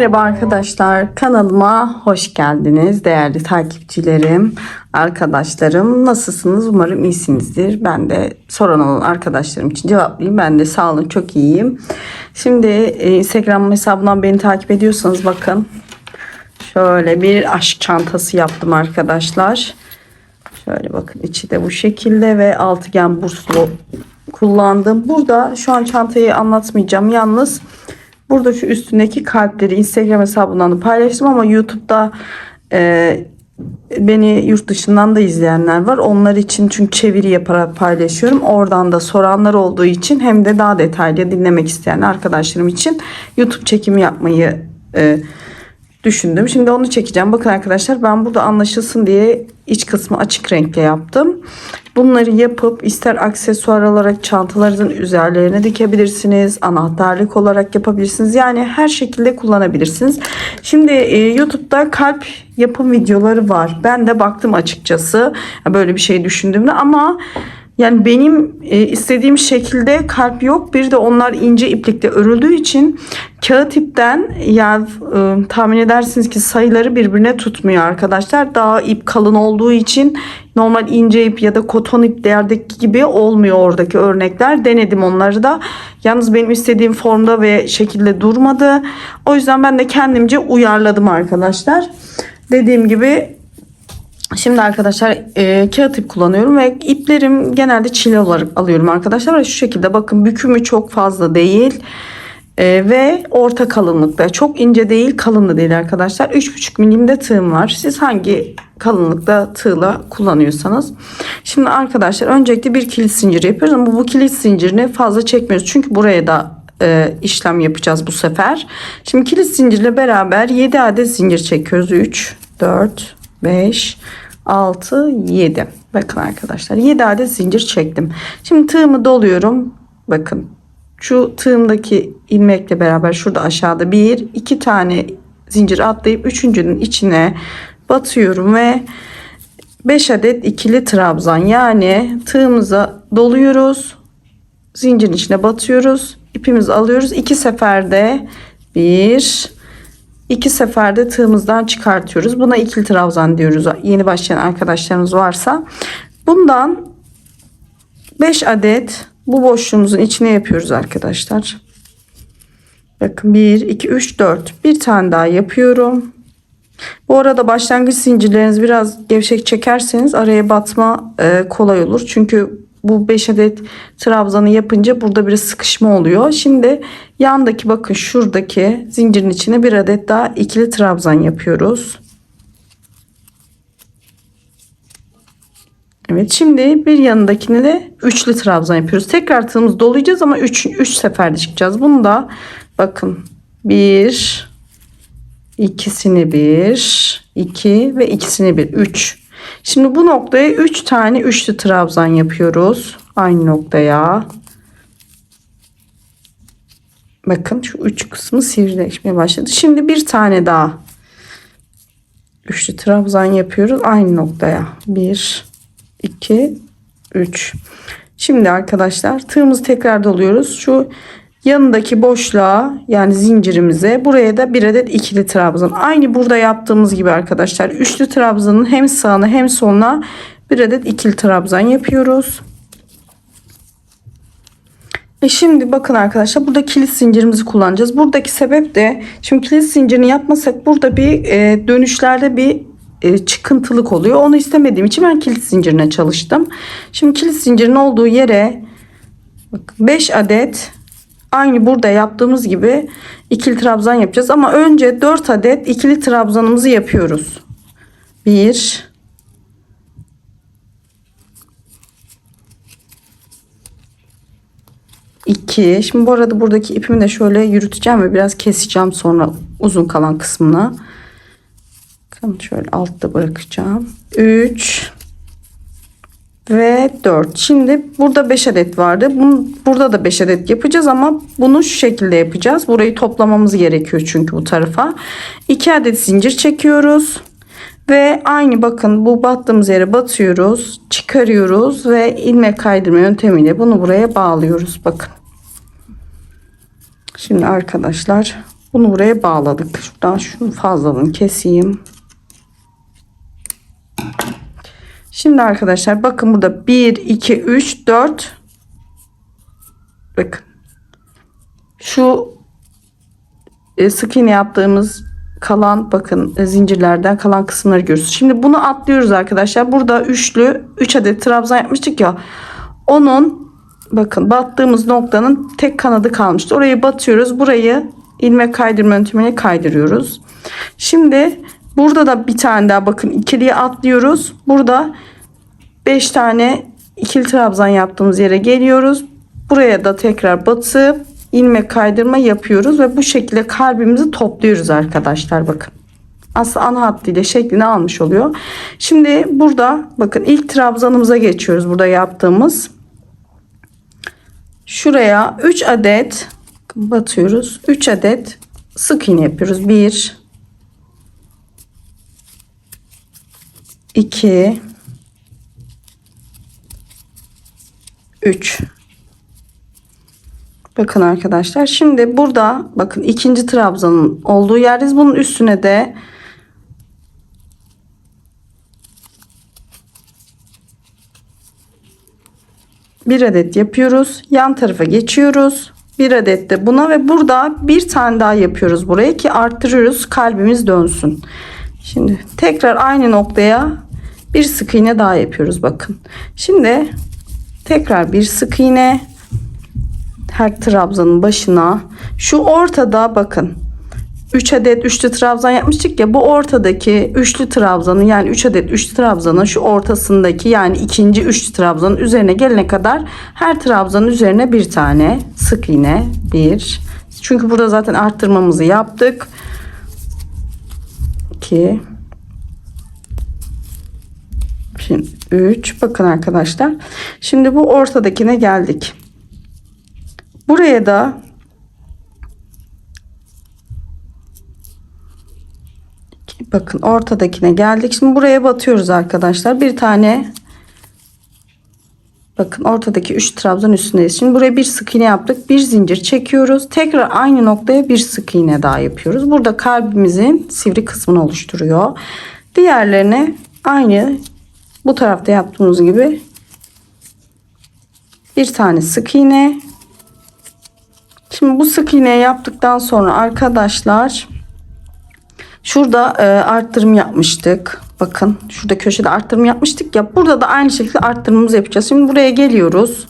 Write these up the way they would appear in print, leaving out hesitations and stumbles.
Merhaba arkadaşlar, kanalıma hoş geldiniz değerli takipçilerim, arkadaşlarım. Nasılsınız? Umarım iyisinizdir. Ben de soran olan arkadaşlarım için cevaplayayım. Ben de sağ olun, çok iyiyim. Şimdi Instagram hesabından beni takip ediyorsanız bakın. Şöyle bir aşk çantası yaptım arkadaşlar. Şöyle bakın, içi de bu şekilde ve altıgen burslu kullandım. Burada şu an çantayı anlatmayacağım. Yalnız burada şu üstündeki kalpleri Instagram hesabından da paylaştım ama YouTube'da beni yurt dışından da izleyenler var. Onlar için çünkü çeviri yaparak paylaşıyorum. Oradan da soranlar olduğu için hem de daha detaylı dinlemek isteyen arkadaşlarım için YouTube çekimi yapmayı düşündüm. Şimdi onu çekeceğim. Bakın arkadaşlar, ben burada anlaşılsın diye iç kısmı açık renkle yaptım. Bunları yapıp ister aksesuar olarak çantalarınızın üzerlerine dikebilirsiniz. Anahtarlık olarak yapabilirsiniz. Yani her şekilde kullanabilirsiniz. Şimdi YouTube'da kalp yapım videoları var. Ben de baktım açıkçası. Böyle bir şey düşündüğümde ama yani benim istediğim şekilde kalp yok. Bir de onlar ince iplikle örüldüğü için kağıt ipten yani tahmin edersiniz ki sayıları birbirine tutmuyor arkadaşlar. Daha ip kalın olduğu için normal ince ip ya da koton iplerdeki gibi olmuyor oradaki örnekler. Denedim onları da. Yalnız benim istediğim formda ve şekilde durmadı. O yüzden ben de kendimce uyarladım arkadaşlar. Dediğim gibi şimdi arkadaşlar kağıt ip kullanıyorum ve iplerim genelde çile olarak alıyorum arkadaşlar. Ve şu şekilde bakın, bükümü çok fazla değil ve orta kalınlıkta, çok ince değil, kalın da değil arkadaşlar. 3,5 milimde tığım var. Siz hangi kalınlıkta tığla kullanıyorsanız. Şimdi arkadaşlar öncelikle bir kilit zinciri yapıyoruz ama bu kilit zincirini fazla çekmiyoruz çünkü buraya da işlem yapacağız bu sefer. Şimdi kilit zincirle beraber 7 adet zincir çekiyoruz. 3, 4, 5, 6, 7. Bakın arkadaşlar, 7 adet zincir çektim. Şimdi tığımı doluyorum. Bakın şu tığımdaki ilmekle beraber şurada aşağıda 1, 2 tane zincir atlayıp üçüncünün içine batıyorum ve 5 adet ikili trabzan, yani tığımıza doluyoruz, zincirin içine batıyoruz, ipimizi alıyoruz, 2 seferde 2 seferde tığımızdan çıkartıyoruz. Buna ikili trabzan diyoruz. Yeni başlayan arkadaşlarımız varsa bundan 5 adet bu boşluğumuzun içine yapıyoruz arkadaşlar. Bakın 1, 2, 3, 4. Bir tane daha yapıyorum. Bu arada başlangıç zincirleriniz biraz gevşek çekerseniz araya batma kolay olur. Çünkü bu 5 adet trabzanı yapınca burada bir sıkışma oluyor. Şimdi yandaki, bakın şuradaki zincirin içine bir adet daha ikili trabzan yapıyoruz. Evet, şimdi bir yanındakine de üçlü trabzan yapıyoruz. Tekrar tığımızı dolayacağız ama 3 seferde çıkacağız. Bunu da bakın 1, ikisini 1, 2 ve ikisini 1, 3. Şimdi bu noktaya 3 tane üçlü trabzan yapıyoruz. Aynı noktaya. Bakın şu uç kısmı sivrileşmeye başladı. Şimdi bir tane daha üçlü trabzan yapıyoruz aynı noktaya. 1, 2, 3. Şimdi arkadaşlar tığımızı tekrar doluyoruz. Şu yanındaki boşluğa, yani zincirimize, buraya da bir adet ikili trabzan. Aynı burada yaptığımız gibi arkadaşlar. Üçlü trabzanın hem sağına hem soluna bir adet ikili trabzan yapıyoruz. Şimdi bakın arkadaşlar, burada kilit zincirimizi kullanacağız. Buradaki sebep de, şimdi kilit zincirini yapmasak burada bir dönüşlerde bir çıkıntılık oluyor. Onu istemediğim için ben kilit zincirine çalıştım. Şimdi kilit zincirinin olduğu yere 5 adet aynı burada yaptığımız gibi ikili trabzan yapacağız. Ama önce 4 adet ikili trabzanımızı yapıyoruz. 1, 2. Şimdi bu arada buradaki ipimi de şöyle yürüteceğim ve biraz keseceğim sonra uzun kalan kısmını. Bakın şöyle altta bırakacağım. 3 ve 4. Şimdi burada 5 adet vardı. Burada da 5 adet yapacağız ama bunu şu şekilde yapacağız. Burayı toplamamız gerekiyor çünkü bu tarafa. 2 adet zincir çekiyoruz. Ve aynı, bakın bu battığımız yere batıyoruz, çıkarıyoruz ve ilmek kaydırma yöntemiyle bunu buraya bağlıyoruz. Bakın. Şimdi arkadaşlar Bunu buraya bağladık. Şuradan şunu fazlalığını keseyim. Şimdi arkadaşlar bakın burada 1, 2, 3, 4. Bakın. Şu sık iğne yaptığımız kalan bakın zincirlerden kalan kısımları görüyoruz. Şimdi bunu atlıyoruz arkadaşlar. Burada üçlü 3 adet trabzan yapmıştık ya. Onun bakın battığımız noktanın tek kanadı kalmıştı. Orayı batıyoruz. Burayı ilmek kaydırma yöntemiyle kaydırıyoruz. Şimdi burada da bir tane daha bakın ikiliye atlıyoruz. Burada 5 tane ikili trabzan yaptığımız yere geliyoruz. Buraya da tekrar batıp ilmek kaydırma yapıyoruz ve bu şekilde kalbimizi topluyoruz arkadaşlar. Bakın. Aslında ana hattıyla şeklini almış oluyor. Şimdi burada bakın ilk trabzanımıza geçiyoruz. Burada yaptığımız. Şuraya 3 adet batıyoruz. 3 adet sık iğne yapıyoruz. 1 2 3. Bakın arkadaşlar. Şimdi burada bakın ikinci trabzanın olduğu yerdeyiz. Bunun üstüne de bir adet yapıyoruz. Yan tarafa geçiyoruz. Bir adet de buna ve burada bir tane daha yapıyoruz buraya ki arttırıyoruz. Kalbimiz dönsün. Şimdi tekrar aynı noktaya bir sık iğne daha yapıyoruz. Bakın. Şimdi tekrar bir sık iğne her trabzanın başına. Şu ortada bakın 3 adet üçlü trabzan yapmıştık ya, bu ortadaki üçlü trabzanın yani 3 adet üçlü trabzanın şu ortasındaki yani ikinci üçlü trabzanın üzerine gelene kadar her trabzanın üzerine bir tane sık iğne. Bir. Çünkü burada zaten arttırmamızı yaptık. 2. Şimdi 3. Bakın arkadaşlar. Şimdi bu ortadakine geldik. Buraya da bakın ortadakine geldik. Şimdi buraya batıyoruz arkadaşlar. Bir tane bakın ortadaki 3 trabzan üstündeyiz. Şimdi buraya bir sık iğne yaptık. Bir zincir çekiyoruz. Tekrar aynı noktaya bir sık iğne daha yapıyoruz. Burada kalbimizin sivri kısmını oluşturuyor. Diğerlerine aynı bu tarafta yaptığımız gibi bir tane sık iğne. Şimdi bu sık iğneyi yaptıktan sonra arkadaşlar şurada arttırım yapmıştık. Bakın şurada köşede arttırım yapmıştık ya. Burada da aynı şekilde arttırmamızı yapacağız. Şimdi buraya geliyoruz.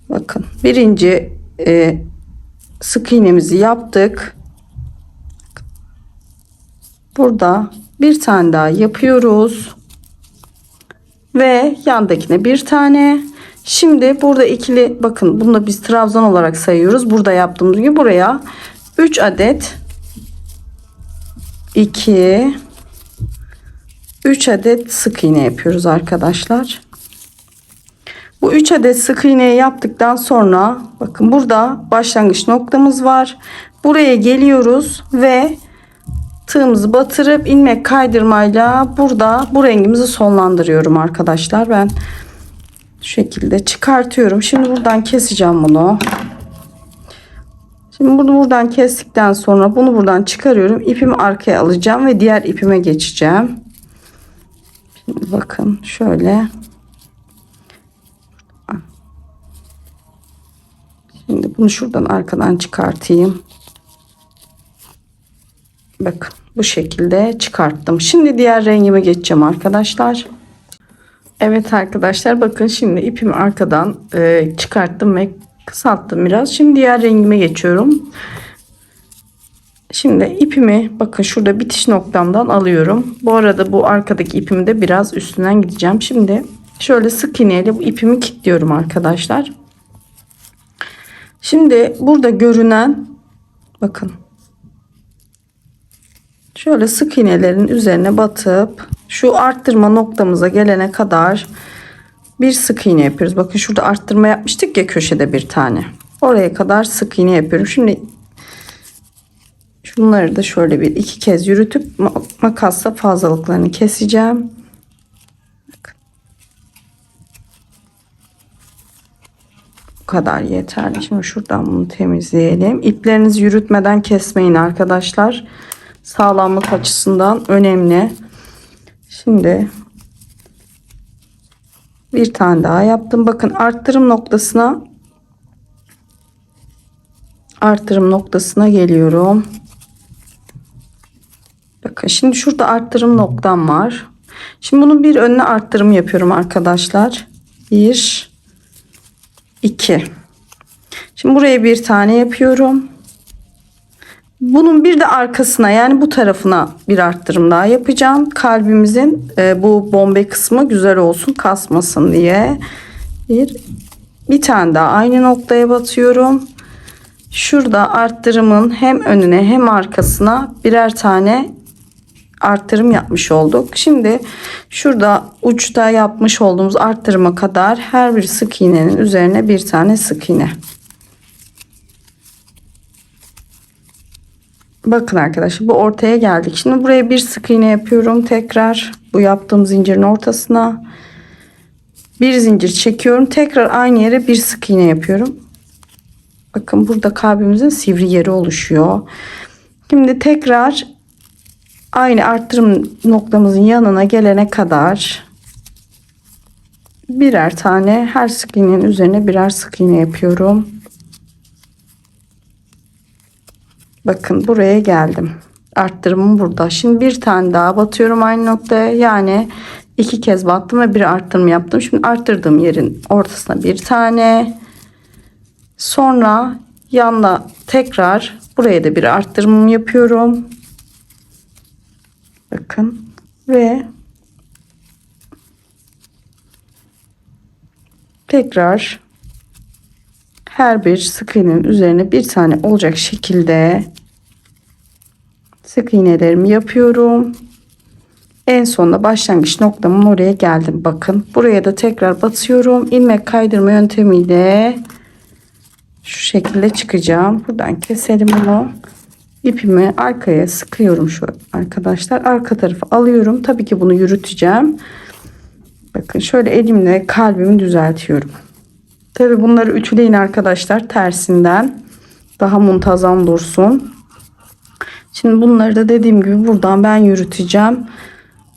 Bakın birinci sık iğnemizi yaptık. Burada bir tane daha yapıyoruz. Ve yandakine bir tane. Şimdi burada ikili bakın bunu da biz trabzan olarak sayıyoruz. Burada yaptığımız gibi buraya 3 adet 2 3 adet sık iğne yapıyoruz arkadaşlar. Bu 3 adet sık iğneyi yaptıktan sonra bakın burada başlangıç noktamız var. Buraya geliyoruz ve tığımızı batırıp ilmek kaydırmayla burada bu rengimizi sonlandırıyorum arkadaşlar. Ben şu şekilde çıkartıyorum. Şimdi buradan keseceğim bunu. Şimdi bunu buradan kestikten sonra bunu buradan çıkarıyorum. İpimi arkaya alacağım ve diğer ipime geçeceğim. Şimdi bakın şöyle. Şimdi bunu şuradan arkadan çıkartayım. Bakın bu şekilde çıkarttım. Şimdi diğer rengime geçeceğim arkadaşlar. Evet arkadaşlar bakın şimdi ipimi arkadan çıkarttım ve kısalttım biraz. Şimdi diğer rengime geçiyorum. Şimdi ipimi bakın şurada bitiş noktamdan alıyorum. Bu arada bu arkadaki ipimi de biraz üstünden gideceğim. Şimdi şöyle sık iğneyle bu ipimi kilitliyorum arkadaşlar. Şimdi burada görünen bakın şöyle sık iğnelerin üzerine batıp şu arttırma noktamıza gelene kadar bir sık iğne yapıyoruz. Bakın şurada arttırma yapmıştık ya köşede bir tane. Oraya kadar sık iğne yapıyorum. Şimdi şunları da şöyle bir iki kez yürütüp makasla fazlalıklarını keseceğim. kadar yeterli. Şimdi şuradan bunu temizleyelim. İplerinizi yürütmeden kesmeyin arkadaşlar. Sağlamlık açısından önemli. Şimdi bir tane daha yaptım. Bakın arttırım noktasına geliyorum. Bakın şimdi şurada arttırım noktam var. Şimdi bunun bir önüne arttırım yapıyorum arkadaşlar. 1 2. Şimdi buraya bir tane yapıyorum. Bunun bir de arkasına, yani bu tarafına bir arttırım daha yapacağım. Kalbimizin bu bombe kısmı güzel olsun, kasmasın diye. Bir tane daha aynı noktaya batıyorum. Şurada arttırımın hem önüne hem arkasına birer tane arttırım yapmış olduk. Şimdi şurada uçta yapmış olduğumuz arttırıma kadar her bir sık iğnenin üzerine bir tane sık iğne. Bakın arkadaşlar, bu ortaya geldik. Şimdi buraya bir sık iğne yapıyorum. Tekrar bu yaptığım zincirin ortasına bir zincir çekiyorum. Tekrar aynı yere bir sık iğne yapıyorum. Bakın burada kalbimizin sivri yeri oluşuyor. Şimdi tekrar aynı arttırım noktamızın yanına gelene kadar birer tane, her sık iğnenin üzerine birer sık iğne yapıyorum. Bakın buraya geldim. Arttırımım burada. Şimdi bir tane daha batıyorum aynı noktaya. Yani 2 kez battım ve bir arttırım yaptım. Şimdi arttırdığım yerin ortasına bir tane. Sonra yanına tekrar buraya da bir arttırım yapıyorum. Bakın ve tekrar her bir sık iğnenin üzerine bir tane olacak şekilde sık iğnelerimi yapıyorum. En sonunda başlangıç noktamın oraya geldim. Bakın buraya da tekrar batıyorum. İlmek kaydırma yöntemiyle şu şekilde çıkacağım. Buradan keselim bunu. İpimi arkaya sıkıyorum şu arkadaşlar. Arka tarafı alıyorum. Tabii ki bunu yürüteceğim. Bakın şöyle elimle kalbimi düzeltiyorum. Tabii bunları ütüleyin arkadaşlar, tersinden. Daha muntazam dursun. Şimdi bunları da dediğim gibi buradan ben yürüteceğim.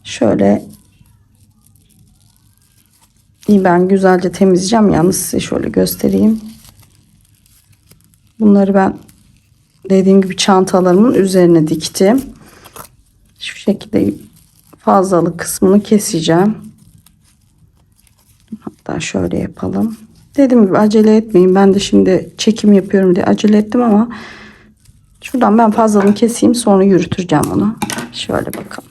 Şöyle ben güzelce temizleyeceğim. Yalnız size şöyle göstereyim. Bunları ben dediğim gibi çantalarımın üzerine diktim. Şu şekilde fazlalık kısmını keseceğim. Hatta şöyle yapalım. Dediğim gibi acele etmeyin. Ben de şimdi çekim yapıyorum diye acele ettim ama şuradan ben fazlalığını keseyim, sonra yürüteceğim onu. Şöyle bakalım.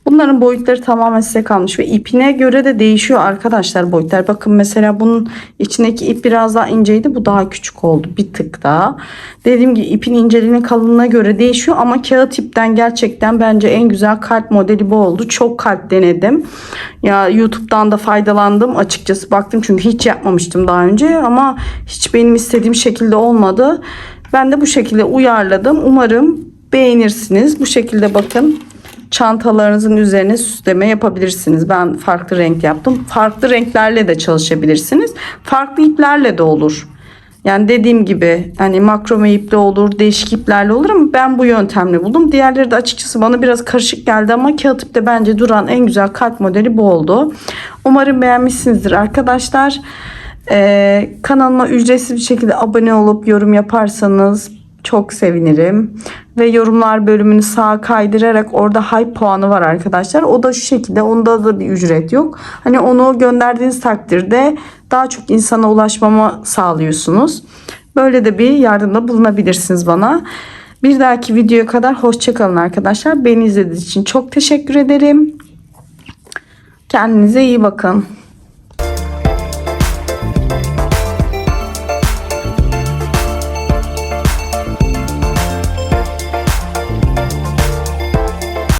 Bunların boyutları tamamen size kalmış ve ipine göre de değişiyor arkadaşlar boyutlar. Bakın mesela bunun içindeki ip biraz daha inceydi. Bu daha küçük oldu bir tık daha. Dediğim gibi ipin inceliğine kalınlığına göre değişiyor ama kağıt ipten gerçekten bence en güzel kalp modeli bu oldu. Çok kalp denedim. Ya YouTube'dan da faydalandım açıkçası, baktım çünkü hiç yapmamıştım daha önce ama hiç benim istediğim şekilde olmadı. Ben de bu şekilde uyarladım. Umarım beğenirsiniz. Bu şekilde bakın. Çantalarınızın üzerine süsleme yapabilirsiniz. Ben farklı renk yaptım. Farklı renklerle de çalışabilirsiniz. Farklı iplerle de olur. Yani dediğim gibi hani makrome iple olur, değişik iplerle olur ama ben bu yöntemle buldum. Diğerleri de açıkçası bana biraz karışık geldi ama kağıt ipte bence duran en güzel kalp modeli bu oldu. Umarım beğenmişsinizdir arkadaşlar. Kanalıma ücretsiz bir şekilde abone olup yorum yaparsanız çok sevinirim. Ve yorumlar bölümünü sağa kaydırarak orada hype puanı var arkadaşlar. O da şu şekilde, onda da bir ücret yok. Hani onu gönderdiğiniz takdirde daha çok insana ulaşmamı sağlıyorsunuz. Böyle de bir yardımda bulunabilirsiniz bana. Bir dahaki videoya kadar hoşça kalın arkadaşlar. Beni izlediğiniz için çok teşekkür ederim. Kendinize iyi bakın.